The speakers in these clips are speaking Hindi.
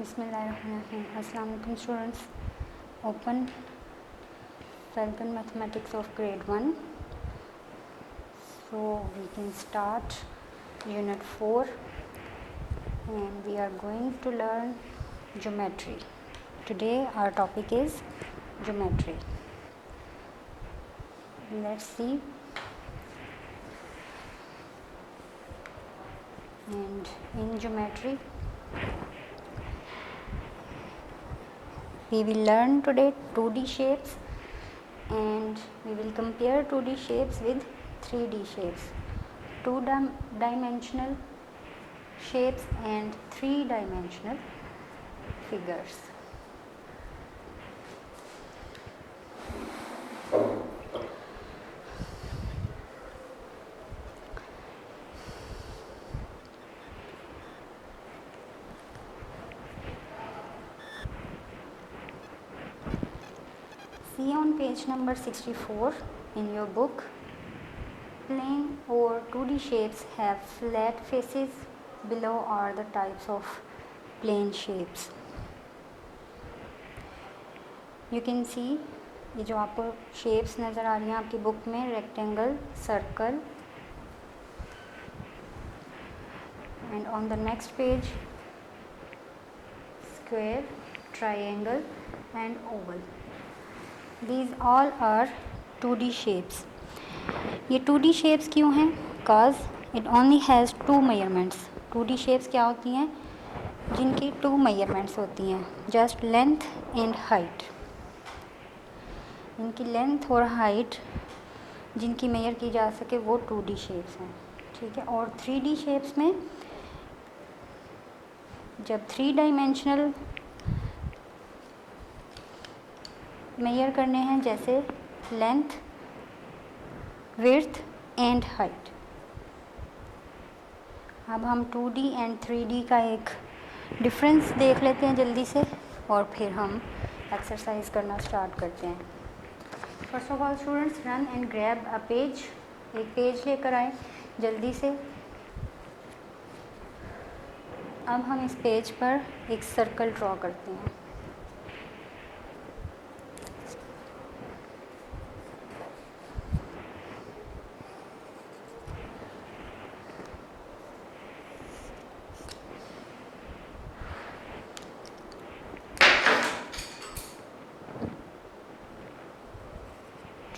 Bismillahirrahmanirrahim. Assalamu alaikum students. Open Falcon Mathematics of grade 1. So we can start unit 4 and we are going to learn geometry. Today our topic is geometry. Let's see. And in geometry we will learn today 2D shapes and we will compare 2D shapes with 3D shapes, two-dimensional shapes and three-dimensional figures. See on page number 64 in your book, plane or 2D shapes have flat faces. Below are the types of plane shapes. You can see ये जो आपको शेप्स नज़र आ रही हैं आपकी बुक में, rectangle, circle and on the next page square, triangle and oval. These all are 2D shapes. ये 2D shapes क्यों हैं? Cause it only has two measurements. 2D shapes क्या होती हैं? जिनकी two measurements होती हैं, just length and height. इनकी लेंथ और हाइट जिनकी मेजर की जा सके वो 2D shapes हैं, ठीक है. और 3D shapes में जब 3 डायमेंशनल मेजर करने हैं, जैसे लेंथ, विड्थ एंड हाइट. अब हम 2D एंड 3D का एक डिफरेंस देख लेते हैं जल्दी से और फिर हम एक्सरसाइज करना स्टार्ट करते हैं. First of all students, run and grab a page. एक पेज लेकर आए जल्दी से. अब हम इस पेज पर एक सर्कल ड्रॉ करते हैं.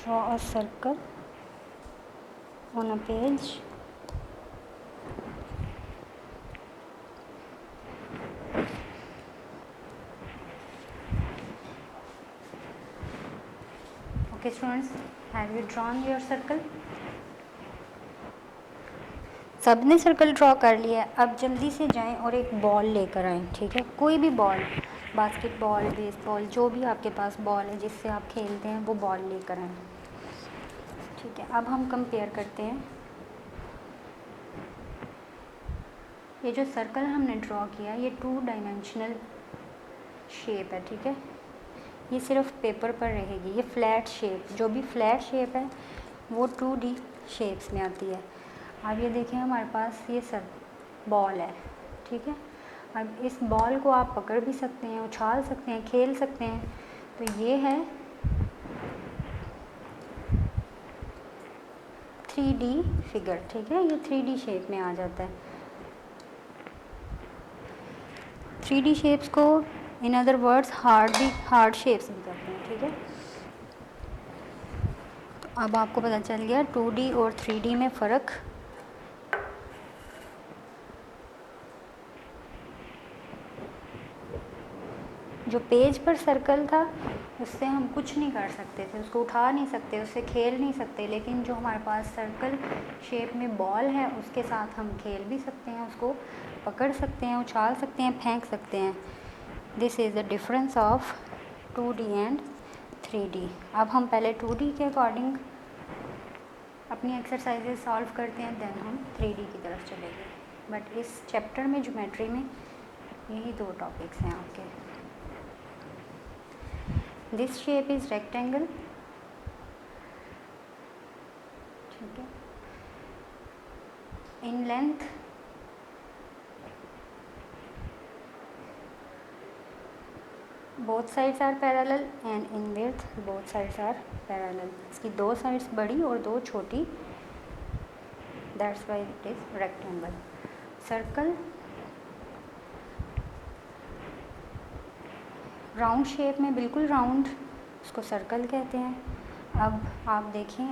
Draw a circle on a page. Okay students, have you drawn your circle? सबने सर्कल ड्रॉ कर लिया. अब जल्दी से जाएं और एक बॉल लेकर आएं, ठीक है. कोई भी बॉल, बास्केटबॉल, बेसबॉल, जो भी आपके पास बॉल है जिससे आप खेलते हैं वो बॉल लेकर आएं, ठीक है. अब हम कंपेयर करते हैं. ये जो सर्कल हमने ड्रॉ किया ये 2 डायमेंशनल शेप है, ठीक है. ये सिर्फ पेपर पर रहेगी. ये फ्लैट शेप, जो भी फ्लैट शेप है वो 2D शेप्स में आती है. अब ये देखिए हमारे पास ये बॉल है, ठीक है. अब इस बॉल को आप पकड़ भी सकते हैं, उछाल सकते हैं, खेल सकते हैं. तो ये है 3D फिगर, ठीक है. ये 3D शेप में आ जाता है. 3D शेप्स को in other words hard shapes भी कहते हैं, ठीक है. तो अब आपको पता चल गया 2D और 3D में फ़र्क. जो पेज पर सर्कल था उससे हम कुछ नहीं कर सकते थे, उसको उठा नहीं सकते, उससे खेल नहीं सकते. लेकिन जो हमारे पास सर्कल शेप में बॉल है उसके साथ हम खेल भी सकते हैं, उसको पकड़ सकते हैं, उछाल सकते हैं, फेंक सकते हैं. This is the difference of 2D and 3D. अब हम पहले 2D के अकॉर्डिंग अपनी एक्सरसाइजेज सॉल्व करते हैं, देन हम 3D की तरफ चलेंगे. बट इस चैप्टर में ज्योमेट्री में यही 2 टॉपिक्स हैं आपके. दिस शेप इज़ रेक्टेंगल, ठीक है. In length both sides are parallel and in width both sides are parallel. इसकी 2 साइड्स बड़ी और 2 छोटी, that's why it is rectangle. Circle round shape में, बिल्कुल राउंड, उसको सर्कल कहते हैं। अब आप देखें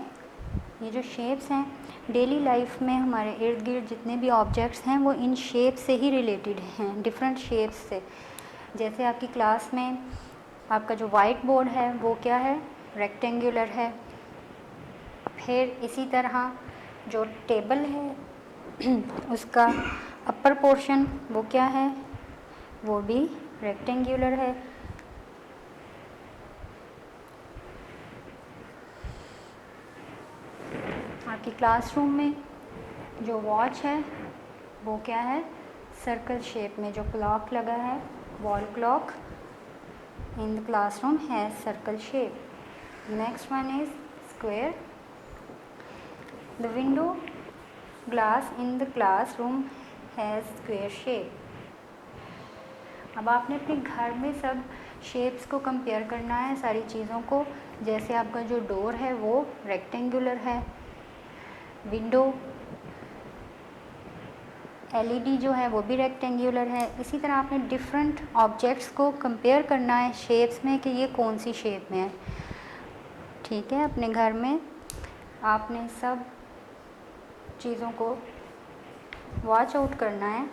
ये जो शेप्स हैं, डेली लाइफ में हमारे इर्द गिर्द जितने भी ऑब्जेक्ट्स हैं वो इन शेप से ही रिलेटेड हैं, डिफरेंट शेप्स से। जैसे आपकी क्लास में आपका जो वाइट बोर्ड है वो क्या है, रेक्टेंगुलर है। फिर इसी तरह जो टेबल है उसका अपर पोर्शन वो क्या है, वो भी रेक्टेंगुलर है। आपकी क्लासरूम में जो वॉच है वो क्या है, सर्कल शेप में। जो क्लॉक लगा है, wall clock in the classroom has circle shape. Next one is square. The window glass in the classroom has square shape. अब आपने अपने घर में सब शेप्स को कंपेयर करना है, सारी चीज़ों को। जैसे आपका जो डोर है वो रेक्टेंगुलर है, विंडो एलईडी जो है वो भी रेक्टेंगुलर है। इसी तरह आपने डिफरेंट ऑब्जेक्ट्स को कंपेयर करना है शेप्स में कि ये कौन सी शेप में है। ठीक है, अपने घर में आपने सब चीज़ों को वॉच आउट करना है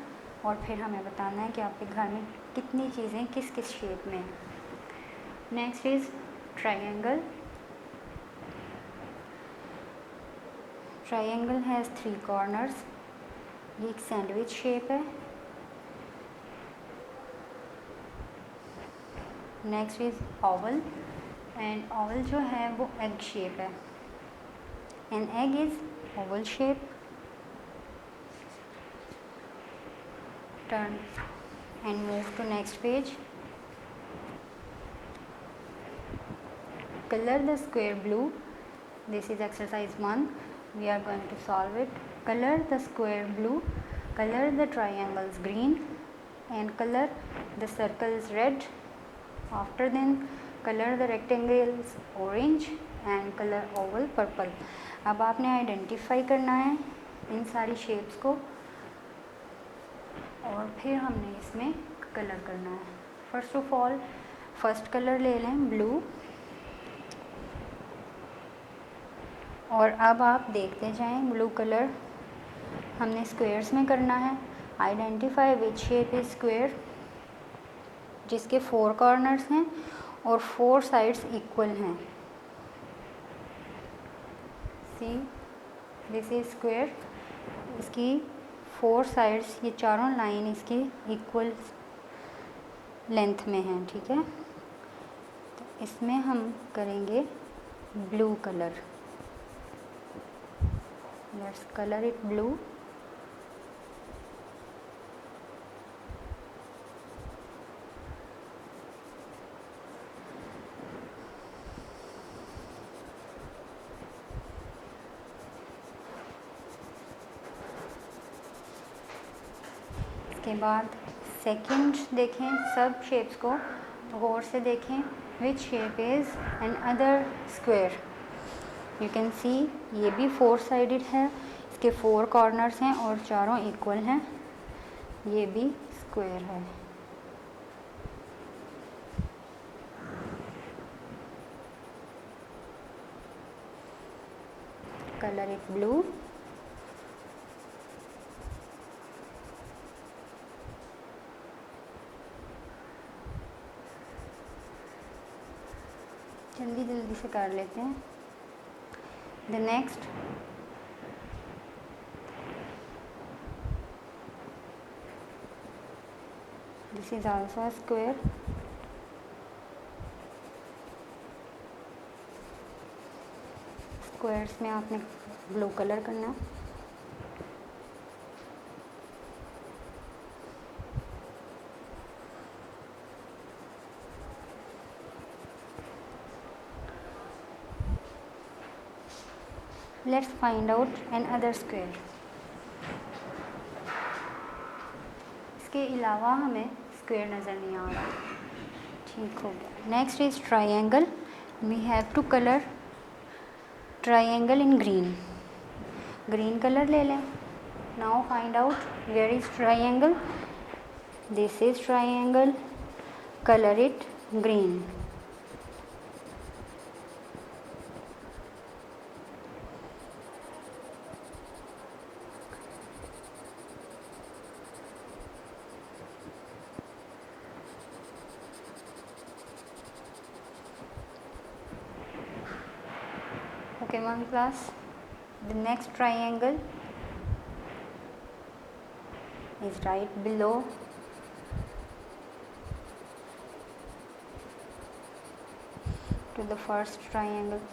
और फिर हमें बताना है कि आपके घर में कितनी चीज़ें किस किस शेप में हैं। Next is triangle. Triangle has 3 corners. ये एक सैंडविच शेप है। Next is oval, and oval जो है वो एग शेप है। An egg is oval shape. Turn and move to next page. Color the square blue. This is exercise 1. We are going to solve it. Color the square blue. Color the triangles green and color the circles red. After then color the rectangles orange and color oval purple. अब आपने आइडेंटिफाई करना है इन सारी शेप्स को और फिर हमने इसमें कलर करना है। First of all first colour ले लें ब्लू, और अब आप देखते जाएं ब्लू कलर हमने स्क्वायर्स में करना है। Identify which shape is square, जिसके 4 कॉर्नर्स हैं और 4 साइड्स इक्वल हैं। सी दिस इज स्क्वायर, इसकी 4 साइड्स, ये चारों लाइन इसकी इक्वल लेंथ में हैं। ठीक है, तो इसमें हम करेंगे blue colour. Let's color it blue. इसके बाद सेकंड देखें, सब शेप्स को गौर से देखें। Which shape is an other square. You can see ये भी 4 साइडेड है, इसके 4 कॉर्नर्स हैं और चारों इक्वल हैं। ये भी स्क्वायर है। Colour it blew. जल्दी जल्दी से कर लेते हैं। The next this is also a square. Squares में आपने ब्लू कलर करना। Let's find out another square. इसके अलावा हमें स्क्वायर नज़र नहीं आ रहा। ठीक हो गया। Next is triangle. We have to colour triangle in green. Green colour ले लें। Now find out where is triangle. This is triangle, colour it green. Okay, one class. The next triangle is right below to the first triangle.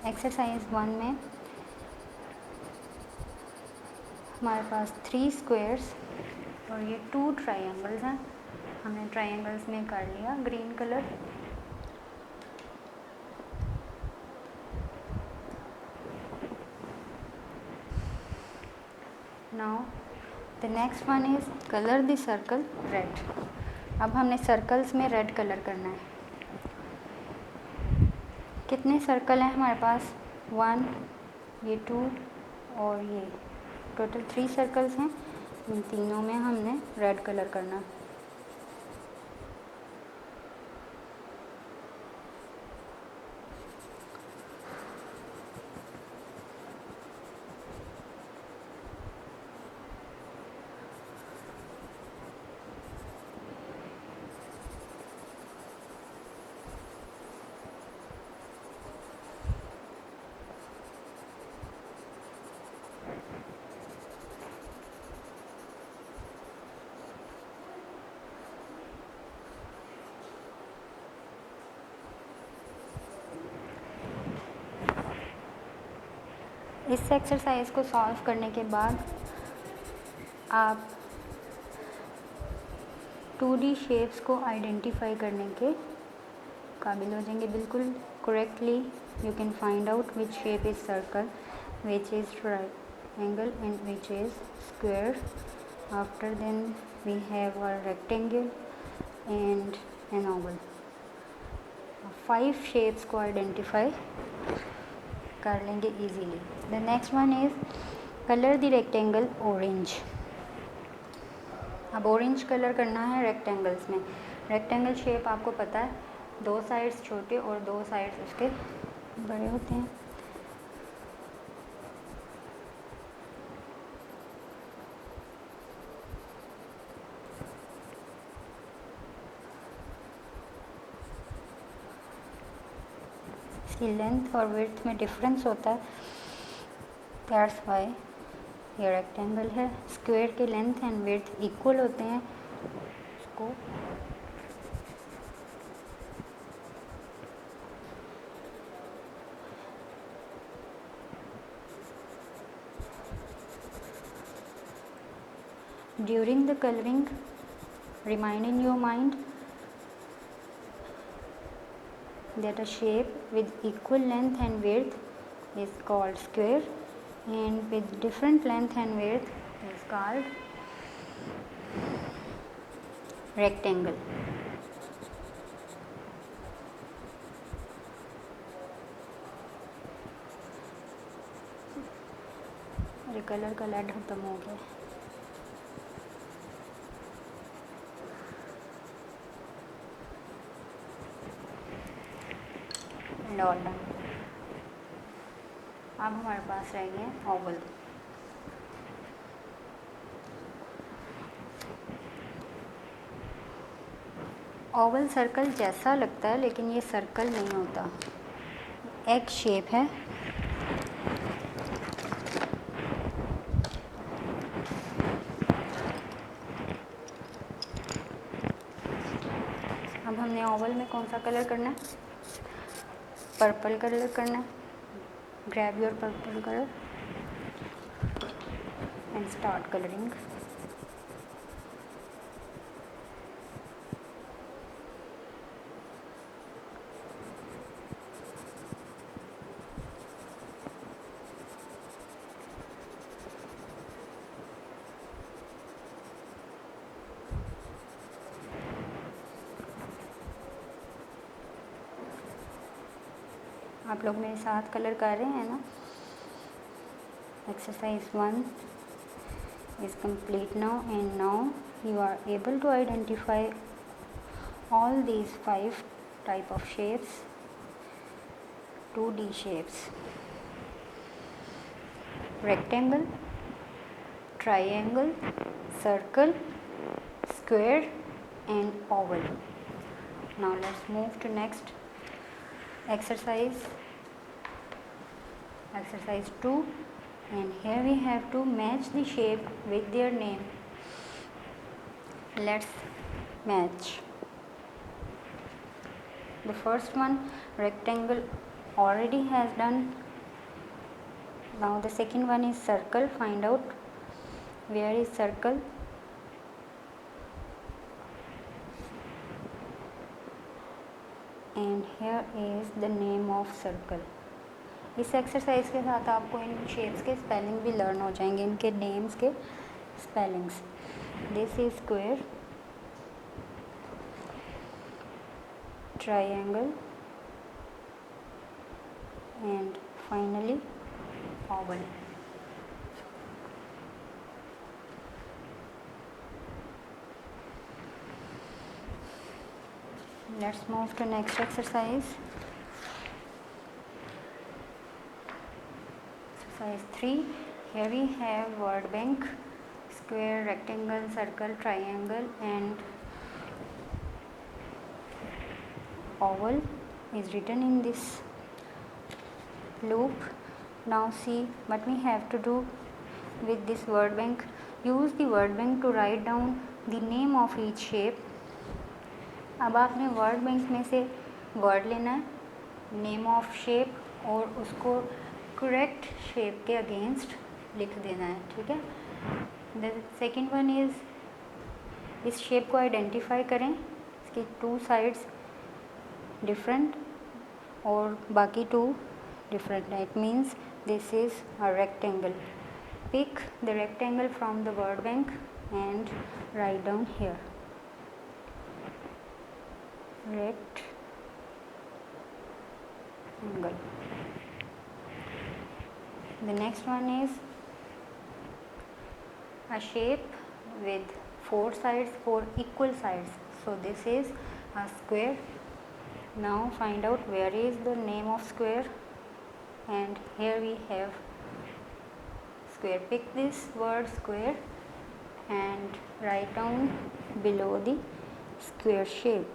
Exercise 1 में हमारे पास 3 स्क्वायर्स और ये 2 ट्राइंगल्स हैं। हमने ट्राइंगल्स में कर लिया green colour. Now the next one is colour the circle red. अब हमने सर्कल्स में रेड कलर करना है। कितने सर्कल हैं हमारे पास? 1, ये 2 और ये, टोटल 3 सर्कल्स हैं। इन तीनों में हमने रेड कलर करना है। इस एक्सरसाइज को सॉल्व करने के बाद आप 2D शेप्स को आइडेंटिफाई करने के काबिल हो जाएंगे बिल्कुल correctly. You can find out which shape is circle, which is triangle and which is square. After then we have a rectangle and an oval. 5 shapes को आइडेंटिफाई कर लेंगे easily. The next one is colour the rectangle orange. अब ऑरेंज कलर करना है रेक्टेंगल्स में। रेक्टेंगल शेप आपको पता है, 2 साइड्स छोटे और 2 साइड्स उसके बड़े होते हैं। इसकी लेंथ और विड्थ में डिफरेंस होता है, दैट्स वाई ये रेक्टेंगल है। स्क्वायर के लेंथ एंड विड्थ इक्वल होते हैं। इसको during the colouring remind in your mind that a shape with equal length and width is called square and with different length and width is called rectangle. अरे कलर का लेड खत्म हो गया। All done. अब हमारे पास रह गए ओवल। ओवल सर्कल जैसा लगता है लेकिन ये सर्कल नहीं होता, एग शेप है। अब हमने ओवल में कौन सा कलर करना है? पर्पल कलर करना है। Grab your purple colour and start colouring. आप लोग मेरे साथ कलर कर रहे हैं ना? Exercise 1 is complete now, and now you are able to identify all these 5 type of shapes, 2D shapes: rectangle, triangle, circle, square and oval. Now let's move to next exercise, exercise 2, and here we have to match the shape with their name. Let's match. The first one, rectangle, already has done. Now the second one is circle. Find out where is circle. And here is the name of circle. इस एक्सरसाइज के साथ आपको इन शेप्स के स्पेलिंग भी लर्न हो जाएंगे, इनके नेम्स के spellings. This is square, triangle and finally Oval. Let's move to next exercise. Exercise 3. Here we have word bank. Square, rectangle, circle, triangle and oval is written in this loop. Now see what we have to do with this word bank. Use the word bank to write down the name of each shape. अब आपने वर्ड बैंक में से वर्ड लेना है, नेम ऑफ शेप, और उसको करेक्ट शेप के अगेंस्ट लिख देना है. ठीक है. द सेकेंड वन इज़, इस शेप को आइडेंटिफाई करें, इसकी 2 साइड्स डिफरेंट और बाकी 2 different. It means this is a rectangle. Pick the rectangle from the word bank and write down here. Rectangle. The next one is a shape with 4 sides, 4 equal sides. So this is a square. Now find out where is the name of square, and here we have square. Pick this word square and write down below the square shape.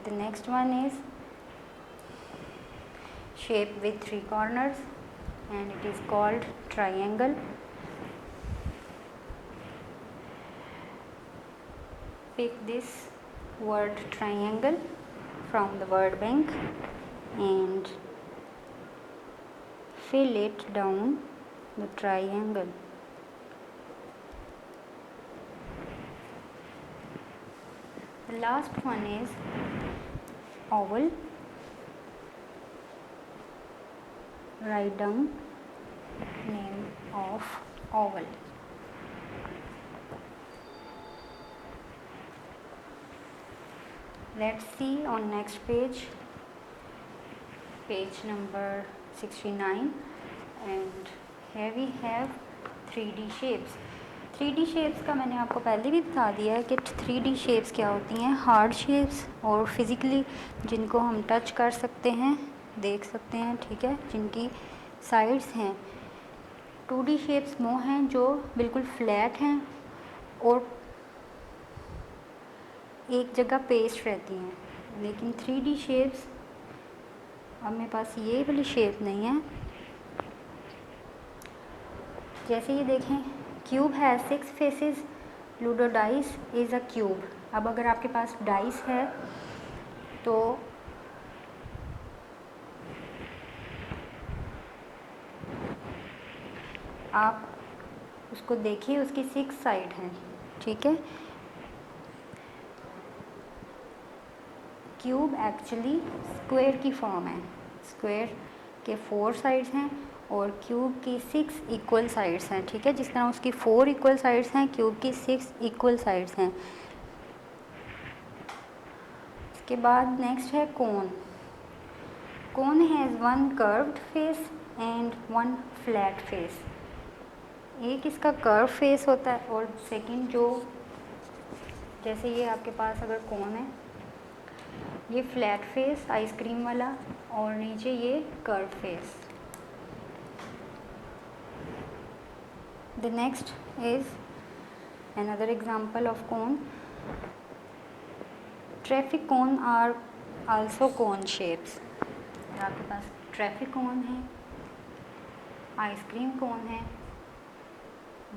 The next one is shape with 3 corners and it is called triangle. Pick this word triangle from the word bank and fill it down the triangle. The last one is oval. Write down name of oval. Let's see on next page, page number 69, and here we have 3D shapes. 3D shapes का मैंने आपको पहले भी बता दिया है कि 3D शेप्स क्या होती हैं. हार्ड शेप्स और फिज़िकली जिनको हम टच कर सकते हैं, देख सकते हैं. ठीक है. जिनकी साइड्स हैं. 2D शेप्स वो हैं जो बिल्कुल फ्लैट हैं और एक जगह पेस्ट रहती हैं. लेकिन 3D शेप्स, अब मेरे पास ये वाली शेप नहीं है. जैसे ये देखें, क्यूब है 6 faces. Ludo dice is a cube. अब अगर आपके पास डाइस है तो आप उसको देखिए, उसकी 6 साइड हैं. ठीक है. क्यूब एक्चुअली स्क्वायर की फॉर्म है. स्क्वायर के 4 साइड्स हैं और क्यूब की 6 इक्वल साइड्स हैं. ठीक है. जिस तरह उसकी 4 इक्वल साइड्स हैं, क्यूब की 6 इक्वल साइड्स हैं. उसके बाद नेक्स्ट है cone. Cone has one curved face and one flat face. एक इसका कर्व फेस होता है और सेकंड जो, जैसे ये आपके पास अगर कोन है, ये फ्लैट फेस आइसक्रीम वाला और नीचे ये curve face. The next is another example of cone. Traffic cone are also cone shapes. आपके पास ट्रैफिक कोन है, आइसक्रीम कोन है,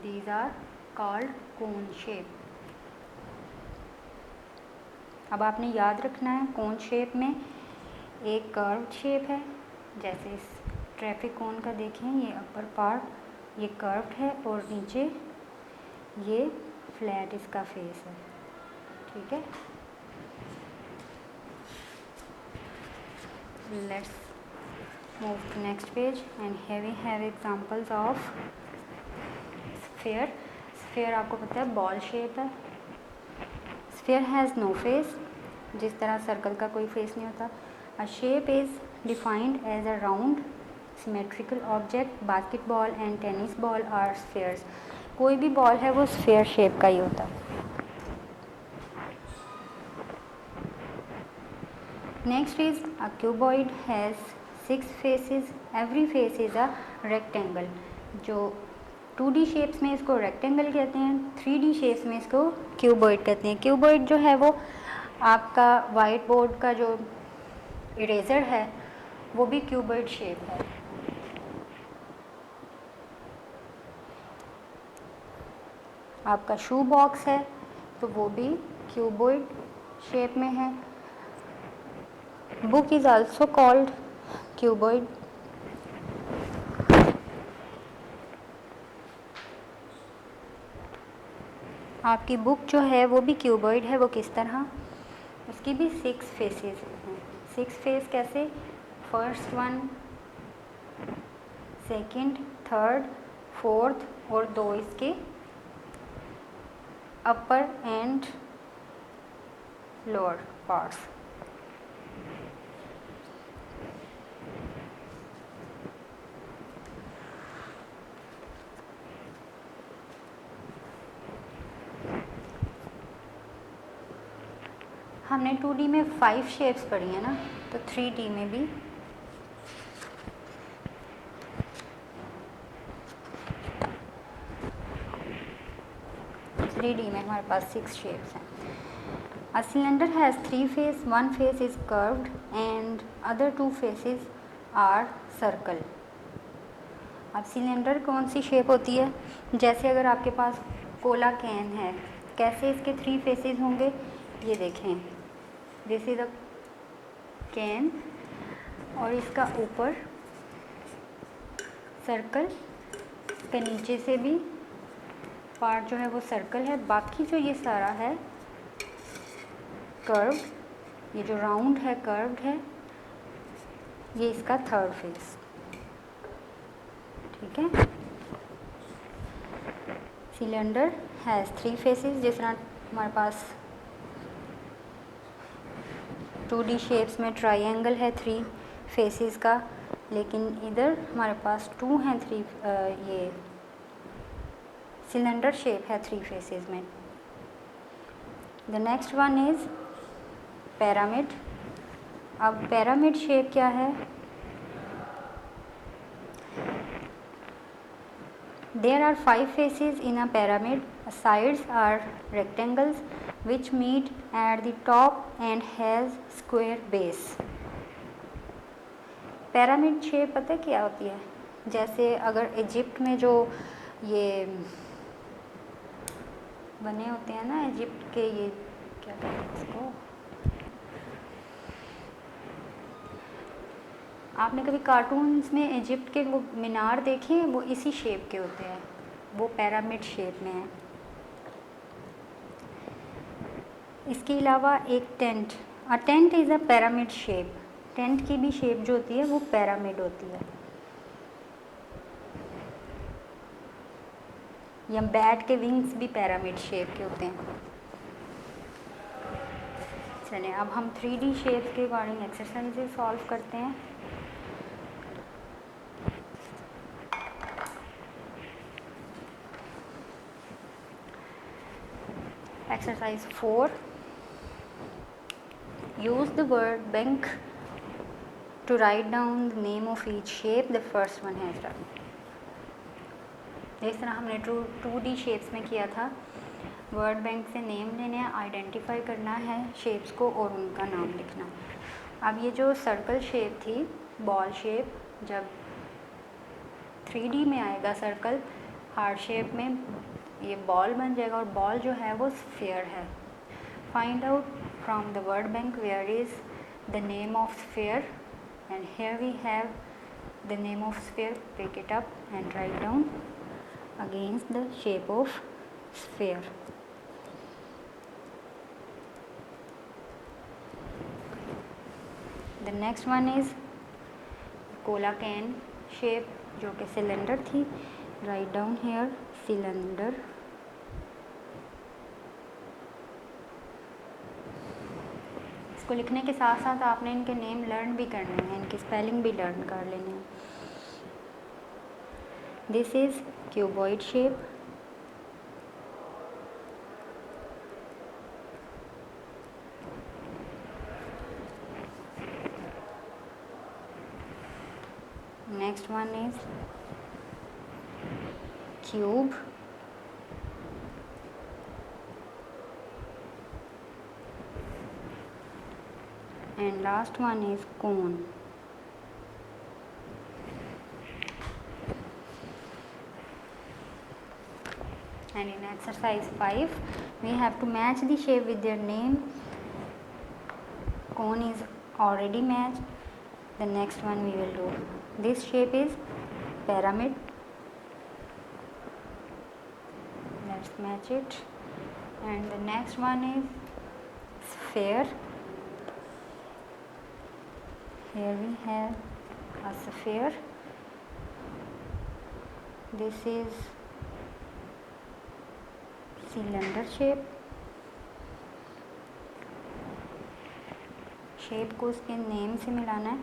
these are called cone shape. अब आपने याद रखना है कोन शेप में एक कर्व शेप है, जैसे इस ट्रैफिक कोन का देखें, ये अपर पार्ट ये कर्व्ड है और नीचे ये फ्लैट इसका फेस है। ठीक है, let's move to next page and here we have examples of sphere. Sphere आपको पता है बॉल शेप है। Sphere has no face, जिस तरह सर्कल का कोई फेस नहीं होता। A shape is defined as a round symmetrical object. Basketball and tennis ball are spheres. कोई भी बॉल है वो sphere shape का ही होता है। Next is a cuboid has 6 faces. Every face is a rectangle. जो 2D शेप्स में इसको रेक्टेंगल कहते हैं, 3D शेप्स में इसको क्यूबॉइड कहते हैं। क्यूबॉइड जो है वो आपका वाइट बोर्ड का जो इरेजर है वो भी क्यूबॉइड शेप है। आपका शू बॉक्स है तो वो भी क्यूबॉइड शेप में है। Book is also called cuboid. आपकी बुक जो है वो भी क्यूबॉइड है। वो किस तरह? उसकी भी 6 फेसेस हैं। 6 फेस कैसे? First one, second, third, fourth और 2 इसके अपर एंड लोअर पार्ट्स। हमने 2D में 5 शेप्स पढ़ी है ना, तो 3D में भी हमारे पास 6 शेप्स हैं। A cylinder has 3 faces. One face is curved and other 2 faces are circle. अब सिलेंडर कौन सी शेप होती है? जैसे अगर आपके पास कोला कैन है, कैसे इसके 3 फेसेस होंगे? ये देखें, दिस इज अ कैन और इसका ऊपर सर्कल, इसके नीचे से भी पार्ट जो है वो सर्कल है, बाकी जो ये सारा है कर्व, ये जो राउंड है कर्व्ड है, ये इसका थर्ड फेस। ठीक है, सिलेंडर हैज़ 3 फेसेस। जिस तरह हमारे पास 2D शेप्स में ट्रायंगल है 3 फेसेस का, लेकिन इधर हमारे पास 2 हैं 3, ये सिलेंडर शेप है 3 फेसेस में। The next one is pyramid. अब पैरामिड शेप क्या है? There are 5 faces in a pyramid. Sides are rectangles which meet at the top and has square base. Pyramid shape पता है क्या होती है? जैसे अगर इजिप्ट में जो ये बने होते हैं ना, इजिप्ट के, ये क्या कहते हैं इसको, आपने कभी कार्टून्स में इजिप्ट के वो मीनार देखे हैं? वो इसी शेप के होते हैं, वो पैरामिड शेप में है। इसके अलावा एक tent, a tent is a pyramid shape. Tent की भी शेप जो होती है वो पैरामिड होती है। या बैट के विंग्स भी पैरामिड शेप के होते हैं। चलिए अब हम 3D शेप्स के अकॉर्डिंग एक्सरसाइजेज सॉल्व करते हैं। Exercise 4, use the word bank to write down the name of each shape the first one has done। जिस तरह हमने 2D शेप्स में किया था, वर्ड बैंक से नेम लेने हैं, आइडेंटिफाई करना है शेप्स को और उनका नाम लिखना। अब ये जो सर्कल शेप थी, बॉल शेप, जब 3D में आएगा सर्कल, हार्ट शेप में ये बॉल बन जाएगा और बॉल जो है वो स्फीयर है। Find out from the word bank where is the name of sphere and here we have the name of sphere. Pick it up and write down against the shape of sphere। The next one is cola can shape जो कि सिलेंडर थी। Write down here cylinder। इसको लिखने के साथ साथ आपने इनके नेम लर्न भी करने हैं, इनकी स्पेलिंग भी लर्न कर लेने हैं। This is cuboid shape। Next one is cube। And last one is cone। And in exercise 5 we have to match the shape with their name। Cone is already matched। The next one we will do, this shape is pyramid, let's match it। And the next one is sphere। Here we have a sphere। This is cylinder shape. Shape को उसके नेम से मिलाना है।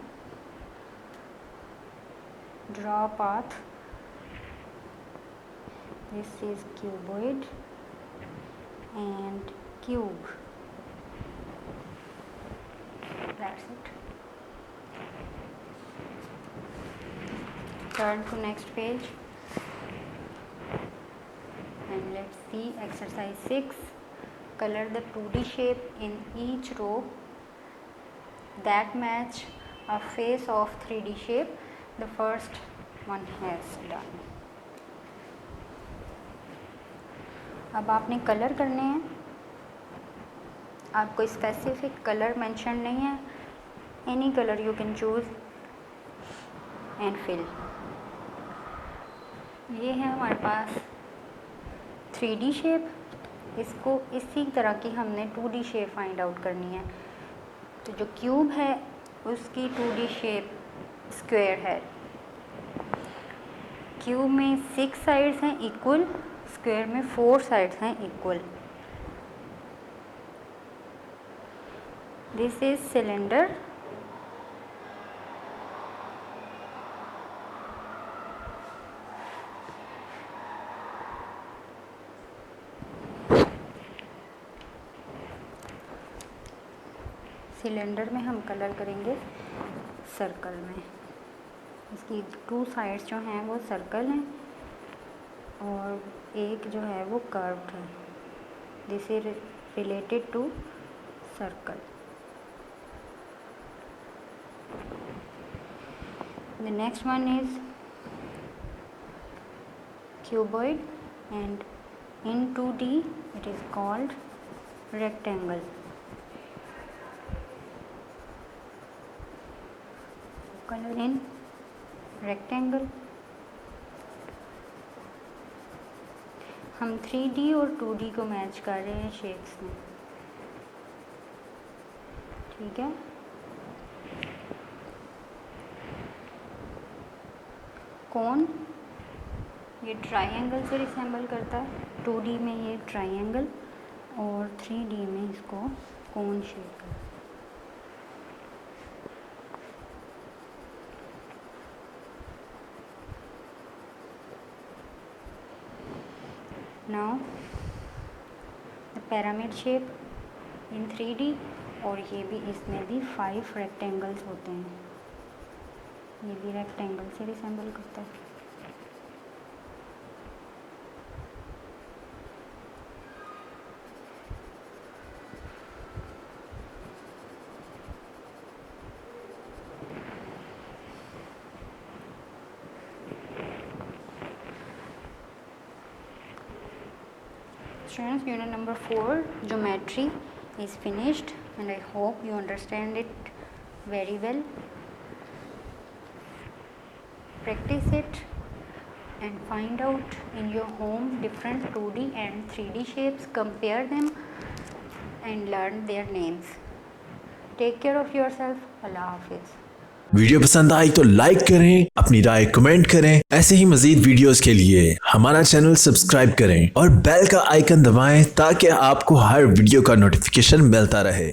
Draw path. This is cuboid and cube. That's it. Turn to next page and let's see exercise 6। color the 2D shape in each row that match a face of 3D shape the first one has done। अब आपने कलर करने हैं। आप कोई स्पेसिफिक कलर मेंशन नहीं है, any colour you can choose and fill. ये है हमारे पास 3D शेप, इसको इसी तरह की हमने 2D शेप फाइंड आउट करनी है। तो जो क्यूब है उसकी 2D शेप स्क्वायर है। क्यूब में 6 साइड्स हैं इक्वल, स्क्वायर में 4 साइड्स हैं equal. This is cylinder. Cylinder में हम कलर करेंगे सर्कल में। इसकी 2 साइड्स जो हैं वो सर्कल हैं और एक जो है वो कर्व्ड है। This is related to circle. The next one is cuboid and in 2D it is called rectangle। color in rectangle। हम 3D और 2D को मैच कर रहे हैं शेप्स में, ठीक है। कौन ये ट्रायंगल से रिसेंबल करता है, 2D में ये ट्रायंगल और 3D में इसको कोन शेप है। Now the pyramid shape in 3D, और ये भी, इसमें भी 5 रेक्टेंगल्स होते हैं। ये भी रेक्टेंगल से रिसेंबल करता है। Students, unit number 4 geometry is finished, and I hope you understand it very well. Practice it and find out in your home different 2D and 3D shapes, compare them and learn their names. Take care of yourself. Allah Hafiz. Video पसंद आई तो लाइक करें, अपनी राय कमेंट करें। ऐसे ही मजीद वीडियोस के लिए हमारा चैनल सब्सक्राइब करें और बेल का आइकन दबाएं ताकि आपको हर वीडियो का नोटिफिकेशन मिलता रहे।